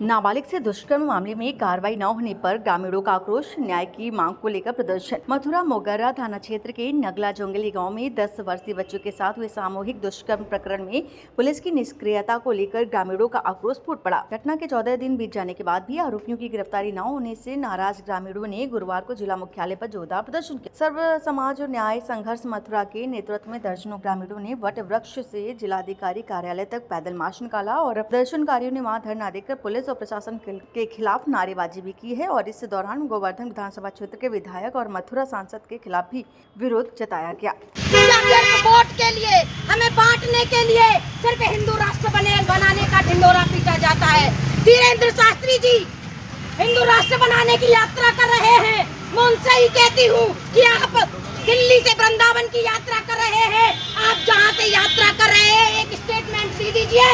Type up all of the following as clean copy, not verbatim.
नाबालिग से दुष्कर्म मामले में कार्रवाई न होने पर ग्रामीणों का आक्रोश, न्याय की मांग को लेकर प्रदर्शन। मथुरा मोगरा थाना क्षेत्र के नगला जंगली गांव में 10 वर्षीय बच्चों के साथ हुए सामूहिक दुष्कर्म प्रकरण में पुलिस की निष्क्रियता को लेकर ग्रामीणों का आक्रोश फूट पड़ा। घटना के 14 दिन बीत जाने के बाद भी आरोपियों की गिरफ्तारी न होने से नाराज ग्रामीणों ने गुरुवार को जिला मुख्यालय पर जोरदार प्रदर्शन किया। सर्व समाज और न्याय संघर्ष मथुरा के नेतृत्व में दर्जनों ग्रामीणों ने वट वृक्ष से जिलाधिकारी कार्यालय तक पैदल मार्च निकाला और प्रदर्शनकारियों ने वहां धरना देकर पुलिस और प्रशासन के खिलाफ नारेबाजी भी की है और इस दौरान गोवर्धन विधानसभा क्षेत्र के विधायक और मथुरा सांसद के खिलाफ भी विरोध जताया गया। सिर्फ वोट के लिए, हमें बांटने के लिए सिर्फ हिंदू राष्ट्र बनाने का ढिंडोरा पीटा जाता है। धीरेन्द्र शास्त्री जी हिंदू राष्ट्र बनाने की यात्रा कर रहे हैं। मैं उनसे ही कहती हूँ कि आप दिल्ली से वृंदावन की यात्रा कर रहे हैं। आप जहाँ से यात्रा कर रहे हैं एक स्टेटमेंट दी दीजिए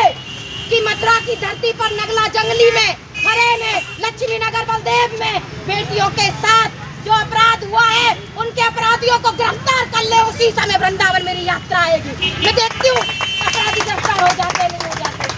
कि मथुरा की धरती पर नगला जंगली में, हरे में, लक्ष्मी नगर बलदेव में बेटियों के साथ जो अपराध हुआ है उनके अपराधियों को गिरफ्तार कर ले। उसी समय वृंदावन मेरी यात्रा आएगी। मैं देखती हूँ अपराधी गिरफ्तार हो जाते नहीं हो जाते,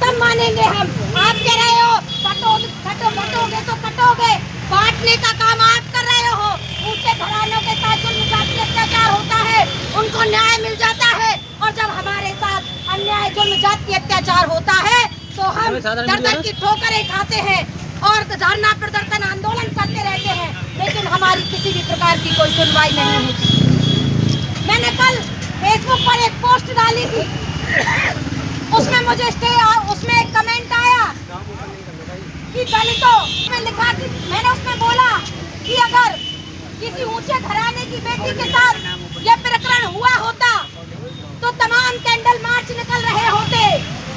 तब मानेंगे हम। आप कह रहे हो बटोगे तो कटोगे, बांटने का काम आप कर रहे हो। ऊंचे घरानों के साथ जुल्म जाति अत्याचार होता है, उनको न्याय मिल जाता है, और जब हमारे साथ अन्याय जुल्म जाति अत्याचार होता है तो हम दर की ठोकरें खाते हैं और धरना प्रदर्शन आंदोलन करते रहते हैं, लेकिन हमारी किसी भी प्रकार की कोई सुनवाई नहीं होती। मैंने कल फेसबुक पर एक पोस्ट डाली थी, उसमें उसमें एक कमेंट आया कि दलितों में लिखा कि मैंने उसमें बोला कि अगर किसी ऊंचे घराने की बेटी के साथ यह प्रकरण हुआ होता तो तमाम कैंडल मार्च निकल रहे होते,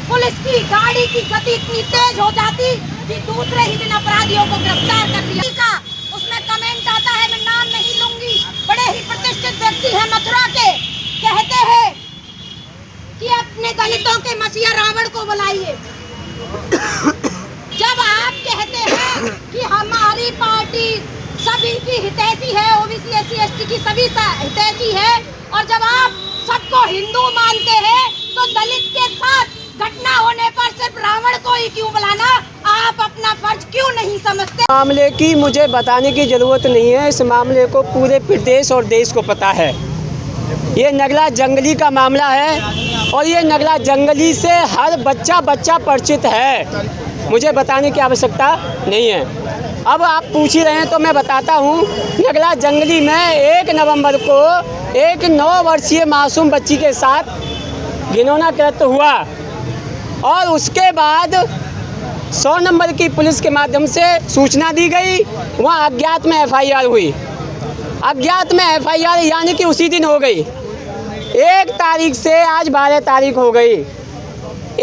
पुलिस की गाड़ी की गति इतनी तेज हो जाती कि दूसरे ही दिन अपराधियों को गिरफ्तार कर लिया। उसमें कमेंट आता है, मैं नाम नहीं लूंगी, बड़े ही प्रतिष्ठित व्यक्ति है मथुरा के, कहते हैं कि अपने दलितों के मसीहा रावण को बुलाइए। जब आप कहते हैं कि हमारी पार्टी सभी की हितैषी है, ओबीसी एससी एसटी की सभी हितैषी है, और जब आप सबको हिंदू मानते हैं तो दलित के साथ घटना होने पर सिर्फ रावण को ही क्यों बुलाना? आप अपना फर्ज क्यों नहीं समझते? मामले की मुझे बताने की जरूरत नहीं है। इस मामले को पूरे प्रदेश और देश को पता है। ये नगला जंगली का मामला है और ये नगला जंगली से हर बच्चा परिचित है। मुझे बताने की आवश्यकता नहीं है। अब आप पूछ ही रहे हैं तो मैं बताता हूँ। नगला जंगली में 1 नवंबर को एक 9 वर्षीय मासूम बच्ची के साथ घिनौना कृत्य हुआ और उसके बाद 100 नंबर की पुलिस के माध्यम से सूचना दी गई। वहाँ अज्ञात में FIR हुई। अज्ञात में FIR यानी कि उसी दिन हो गई। 1 तारीख से आज 12 तारीख हो गई।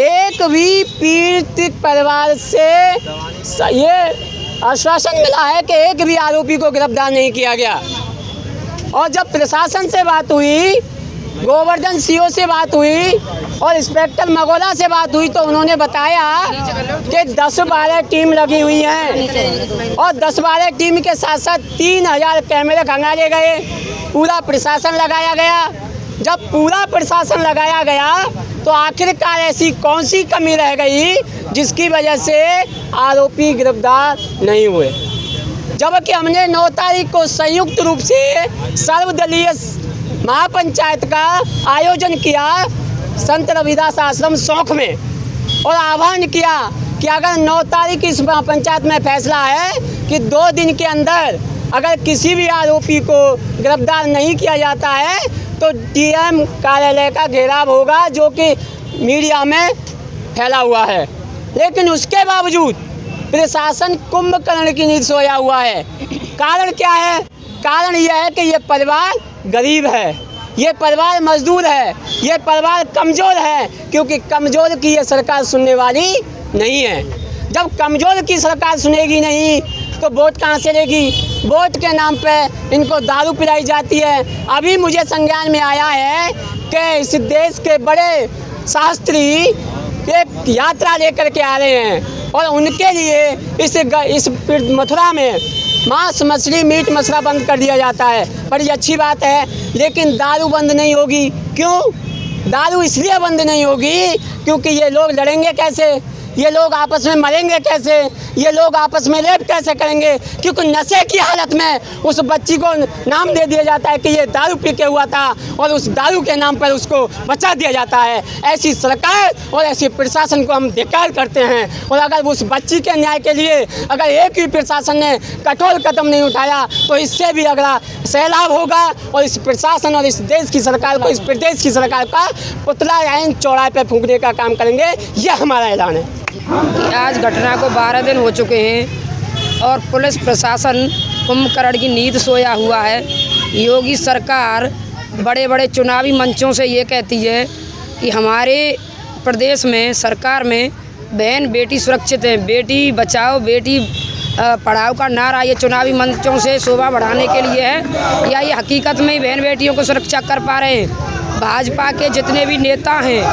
एक भी पीड़ित परिवार से ये आश्वासन मिला है कि एक भी आरोपी को गिरफ्तार नहीं किया गया। और जब प्रशासन से बात हुई, गोवर्धन CO से बात हुई और इंस्पेक्टर मगोला से बात हुई तो उन्होंने बताया कि 10-12 टीम लगी हुई हैं और 10-12 टीम के साथ साथ 3000 कैमरे खंगाले गए, पूरा प्रशासन लगाया गया। जब पूरा प्रशासन लगाया गया तो आखिरकार ऐसी कौन सी कमी रह गई जिसकी वजह से आरोपी गिरफ्तार नहीं हुए? जबकि हमने 9 तारीख को संयुक्त रूप से सर्वदलीय महापंचायत का आयोजन किया संत रविदास आश्रम सौंख में और आह्वान किया कि अगर 9 तारीख इस महापंचायत में फैसला है कि 2 दिन के अंदर अगर किसी भी आरोपी को गिरफ्तार नहीं किया जाता है तो DM कार्यालय का घेराव होगा, जो कि मीडिया में फैला हुआ है। लेकिन उसके बावजूद प्रशासन कुंभकर्ण की नींद सोया हुआ है। कारण क्या है? कारण यह है कि ये परिवार गरीब है, ये परिवार मजदूर है, ये परिवार कमज़ोर है, क्योंकि कमज़ोर की ये सरकार सुनने वाली नहीं है। जब कमज़ोर की सरकार सुनेगी नहीं तो वोट कहाँ से लेगी? वोट के नाम पे इनको दारू पिलाई जाती है। अभी मुझे संज्ञान में आया है कि इस देश के बड़े शास्त्री एक यात्रा लेकर के आ रहे हैं और उनके लिए इस मथुरा में मांस मछली मीट मछला बंद कर दिया जाता है। बड़ी अच्छी बात है, लेकिन दारू बंद नहीं होगी। क्यों? दारू इसलिए बंद नहीं होगी क्योंकि ये लोग लड़ेंगे कैसे? ये लोग आपस में मरेंगे कैसे, ये लोग आपस में रेप कैसे करेंगे, क्योंकि नशे की हालत में उस बच्ची को नाम दे दिया जाता है कि ये दारू पी के हुआ था और उस दारू के नाम पर उसको बचा दिया जाता है। ऐसी सरकार और ऐसी प्रशासन को हम धिक्कार करते हैं। और अगर उस बच्ची के न्याय के लिए अगर एक भी प्रशासन ने कठोर कदम नहीं उठाया तो इससे भी अगला सैलाब होगा और इस प्रशासन और इस देश की सरकार को, इस प्रदेश की सरकार का पुतला ऐन चौराहे पे फूंकने का काम करेंगे, यह हमारा ऐलान है। आज घटना को 12 दिन हो चुके हैं और पुलिस प्रशासन कुंभकर्ण की नींद सोया हुआ है। योगी सरकार बड़े बड़े चुनावी मंचों से ये कहती है कि हमारे प्रदेश में, सरकार में बहन बेटी सुरक्षित है, बेटी बचाओ बेटी पढ़ाओ का नारा ये चुनावी मंचों से शोभा बढ़ाने के लिए है, या ये हकीकत में ही बहन बेटियों को सुरक्षा कर पा रहे हैं। भाजपा के जितने भी नेता हैं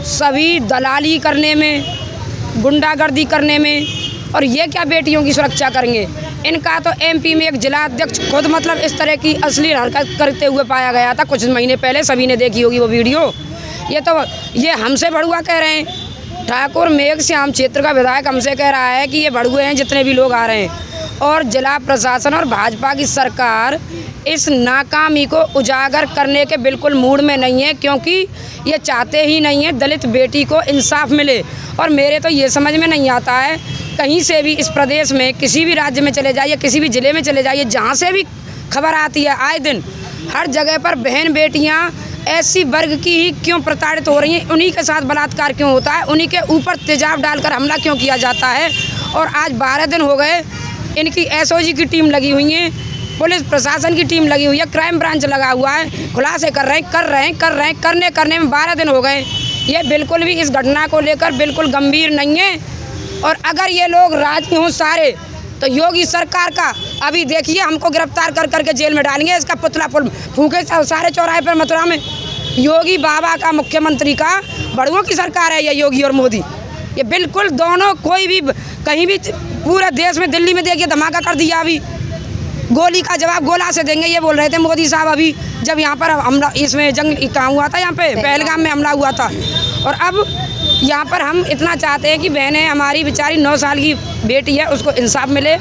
सभी दलाली करने में, गुंडागर्दी करने में, और ये क्या बेटियों की सुरक्षा करेंगे। इनका तो एमपी में एक जिला अध्यक्ष खुद मतलब इस तरह की अश्लील हरकत करते हुए पाया गया था कुछ महीने पहले, सभी ने देखी होगी वो वीडियो। ये हमसे भड़ुआ कह रहे हैं। ठाकुर मेघश्याम क्षेत्र का विधायक हमसे कह रहा है कि ये भड़ुए हैं जितने भी लोग आ रहे हैं, और जिला प्रशासन और भाजपा की सरकार इस नाकामी को उजागर करने के बिल्कुल मूड में नहीं है, क्योंकि ये चाहते ही नहीं है दलित बेटी को इंसाफ मिले। और मेरे तो ये समझ में नहीं आता है, कहीं से भी इस प्रदेश में किसी भी राज्य में चले जाइए, किसी भी ज़िले में चले जाइए, जहाँ से भी खबर आती है आए दिन हर जगह पर बहन बेटियाँ ऐसी वर्ग की ही क्यों प्रताड़ित हो रही हैं, उन्हीं के साथ बलात्कार क्यों होता है, उन्हीं के ऊपर तेजाब डालकर हमला क्यों किया जाता है। और आज 12 दिन हो गए, इनकी एसओजी की टीम लगी हुई है, पुलिस प्रशासन की टीम लगी हुई है, क्राइम ब्रांच लगा हुआ है, खुलासे कर रहे हैं, करने में 12 दिन हो गए। ये बिल्कुल भी इस घटना को लेकर बिल्कुल गंभीर नहीं है। और अगर ये लोग राजी हों सारे, तो योगी सरकार का अभी देखिए हमको गिरफ्तार कर करके जेल में डालेंगे, इसका पुतला फूंके सारे चौराहे पर मथुरा में। योगी बाबा का, मुख्यमंत्री का बड़ुओं की सरकार है ये योगी और मोदी। ये बिल्कुल दोनों कोई भी कहीं भी पूरे देश में, दिल्ली में देखिए धमाका कर दिया, अभी गोली का जवाब गोला से देंगे ये बोल रहे थे मोदी साहब अभी, जब यहाँ पर हमला, इसमें जंग कहाँ हुआ था, यहाँ पे पहलगाम में हमला हुआ था। और अब यहाँ पर हम इतना चाहते हैं कि बहनें हमारी बेचारी 9 साल की बेटी है, उसको इंसाफ मिले,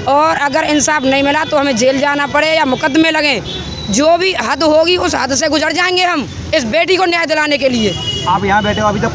और अगर इंसाफ नहीं मिला तो हमें जेल जाना पड़े या मुकदमे लगें, जो भी हद होगी उस हद से गुजर जाएंगे हम इस बेटी को न्याय दिलाने के लिए। आप यहाँ बैठे हो, अभी तक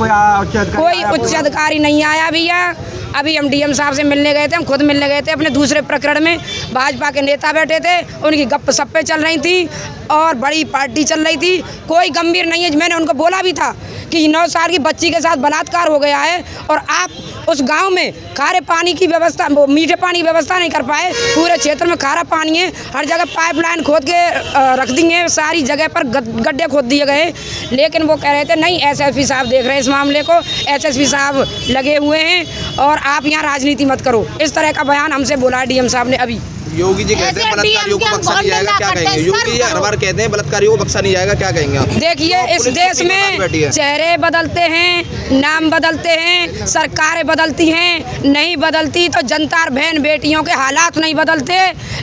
कोई उच्च अधिकारी नहीं आया भैया। अभी हम डीएम साहब से मिलने गए थे, हम खुद मिलने गए थे अपने दूसरे प्रकरण में। भाजपा के नेता बैठे थे, उनकी गप सप्पे चल रही थी और बड़ी पार्टी चल रही थी, कोई गंभीर नहीं है। मैंने उनको बोला भी था कि 9 साल की बच्ची के साथ बलात्कार हो गया है और आप उस गांव में खारे पानी की व्यवस्था, मीठे पानी की व्यवस्था नहीं कर पाए। पूरे क्षेत्र में खारा पानी है, हर जगह पाइपलाइन खोद के रख दी है, सारी जगह पर गड्ढे खोद दिए गए। लेकिन वो कह रहे थे नहीं, एसएसपी साहब देख रहे हैं इस मामले को, एसएसपी साहब लगे हुए हैं और आप यहाँ राजनीति मत करो, इस तरह का बयान हमसे बोला डीएम साहब ने। अभी योगी जी कहते हैं बलात्कारियों को बख्शा नहीं जाएगा, क्या कहेंगे? योगी जी हर बार कहते हैं बलात्कारियों को बख्शा नहीं जाएगा, क्या कहेंगे आप? देखिए, इस देश में चेहरे बदलते हैं, नाम बदलते हैं, सरकारें बदलती हैं, नहीं बदलती तो जनता और बहन बेटियों के हालात नहीं बदलते।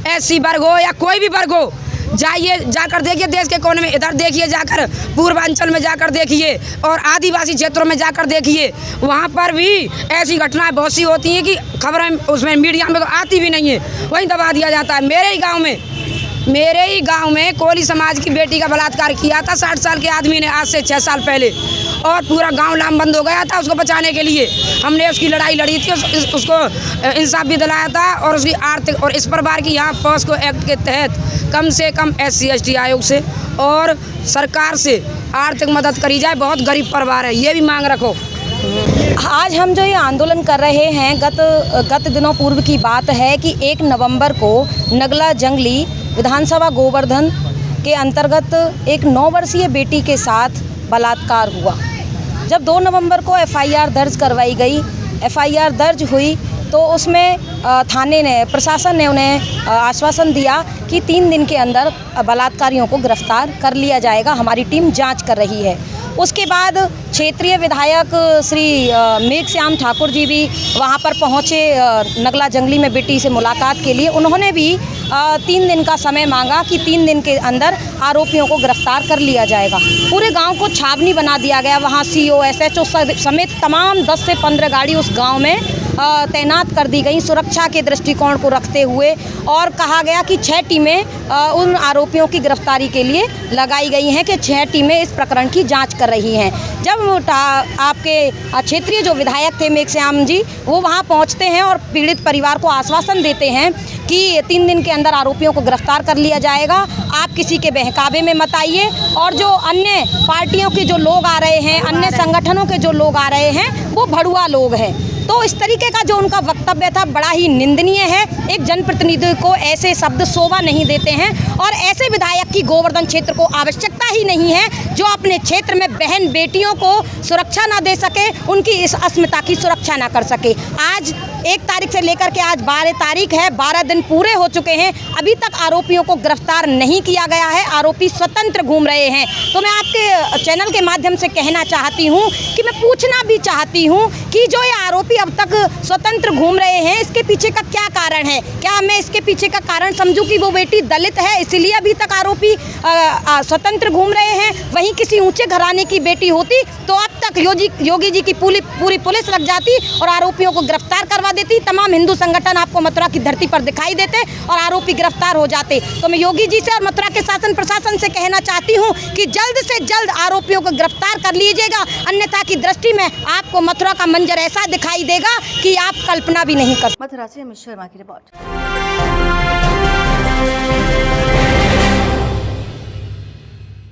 एससी वर्ग हो या कोई भी वर्ग हो, जाइए, जाकर देखिए देश के कोने में, इधर देखिए जाकर पूर्वांचल में जाकर देखिए और आदिवासी क्षेत्रों में जाकर देखिए, वहाँ पर भी ऐसी घटनाएं बहुत सी होती हैं कि खबरें उसमें मीडिया में तो आती भी नहीं है, वहीं दबा दिया जाता है। मेरे ही गांव में कोली समाज की बेटी का बलात्कार किया था 60 साल के आदमी ने, आज से 6 साल पहले, और पूरा गांव लामबंद हो गया था। उसको बचाने के लिए हमने उसकी लड़ाई लड़ी थी, उसको इंसाफ भी दिलाया था। और उसकी आर्थिक और इस प्रकार की यहाँ पॉस्को एक्ट के तहत कम से कम SC/ST आयोग से और सरकार से आर्थिक मदद करी जाए, बहुत गरीब परिवार है, ये भी मांग रखो। आज हम जो ये आंदोलन कर रहे हैं, गत दिनों पूर्व की बात है कि 1 नवंबर को नगला जंगली विधानसभा गोवर्धन के अंतर्गत एक 9 वर्षीय बेटी के साथ बलात्कार हुआ। जब 2 नवंबर को FIR दर्ज करवाई गई, FIR दर्ज हुई तो उसमें थाने ने, प्रशासन ने उन्हें आश्वासन दिया कि 3 दिन के अंदर बलात्कारियों को गिरफ्तार कर लिया जाएगा, हमारी टीम जांच कर रही है। उसके बाद क्षेत्रीय विधायक श्री मेघश्याम ठाकुर जी भी वहाँ पर पहुँचे नगला जंगली में बेटी से मुलाकात के लिए। उन्होंने भी 3 दिन का समय मांगा कि 3 दिन के अंदर आरोपियों को गिरफ्तार कर लिया जाएगा। पूरे गांव को छावनी बना दिया गया। वहां सीओ एसएचओ समेत तमाम 10 से 15 गाड़ी उस गांव में तैनात कर दी गई सुरक्षा के दृष्टिकोण को रखते हुए, और कहा गया कि 6 टीमें उन आरोपियों की गिरफ्तारी के लिए लगाई गई हैं कि 6 टीमें इस प्रकरण की जांच कर रही हैं। जब आपके क्षेत्रीय जो विधायक थे मेघश्याम जी, वो वहां पहुंचते हैं और पीड़ित परिवार को आश्वासन देते हैं कि 3 दिन के अंदर आरोपियों को गिरफ्तार कर लिया जाएगा, आप किसी के बहकावे में मत आइए। और जो अन्य पार्टियों के जो लोग आ रहे हैं, अन्य संगठनों के जो लोग आ रहे हैं, वो भड़ुआ लोग हैं। तो इस तरीके का जो उनका वक्तव्य था बड़ा ही निंदनीय है। एक जनप्रतिनिधि को ऐसे शब्द शोभा नहीं देते हैं, और ऐसे विधायक की गोवर्धन क्षेत्र को आवश्यकता ही नहीं है जो अपने क्षेत्र में बहन बेटियों को सुरक्षा ना दे सके, उनकी इस अस्मिता की सुरक्षा ना कर सके। आज 1 तारीख से लेकर के आज 12 तारीख है, 12 दिन पूरे हो चुके हैं, अभी तक आरोपियों को गिरफ्तार नहीं किया गया है। आरोपी स्वतंत्र घूम रहे हैं। तो मैं आपके चैनल के माध्यम से कहना चाहती हूँ कि मैं पूछना भी चाहती हूँ कि जो ये आरोपी अब तक स्वतंत्र घूम रहे हैं, इसके पीछे का क्या कारण है? क्या मैं इसके पीछे का कारण समझूं कि वो बेटी दलित है इसलिए अभी तक आरोपी स्वतंत्र घूम रहे हैं? वहीं किसी ऊंचे घराने की बेटी होती तो अब तक योगी जी की पूरी पुलिस लग जाती और आरोपियों को गिरफ्तार करवा देती। तमाम हिंदू संगठन आपको मथुरा की धरती पर दिखाई देते और आरोपी गिरफ्तार हो जाते। तो मैं योगी जी से और मथुरा के शासन प्रशासन से कहना चाहती हूँ कि जल्द से जल्द आरोपियों को गिरफ्तार कर लीजिएगा, अन्यथा की दृष्टि में आपको मथुरा का मंजर ऐसा दिखाई देगा कि आप कल्पना भी नहीं कर। मथुरा से अमित शर्मा की रिपोर्ट।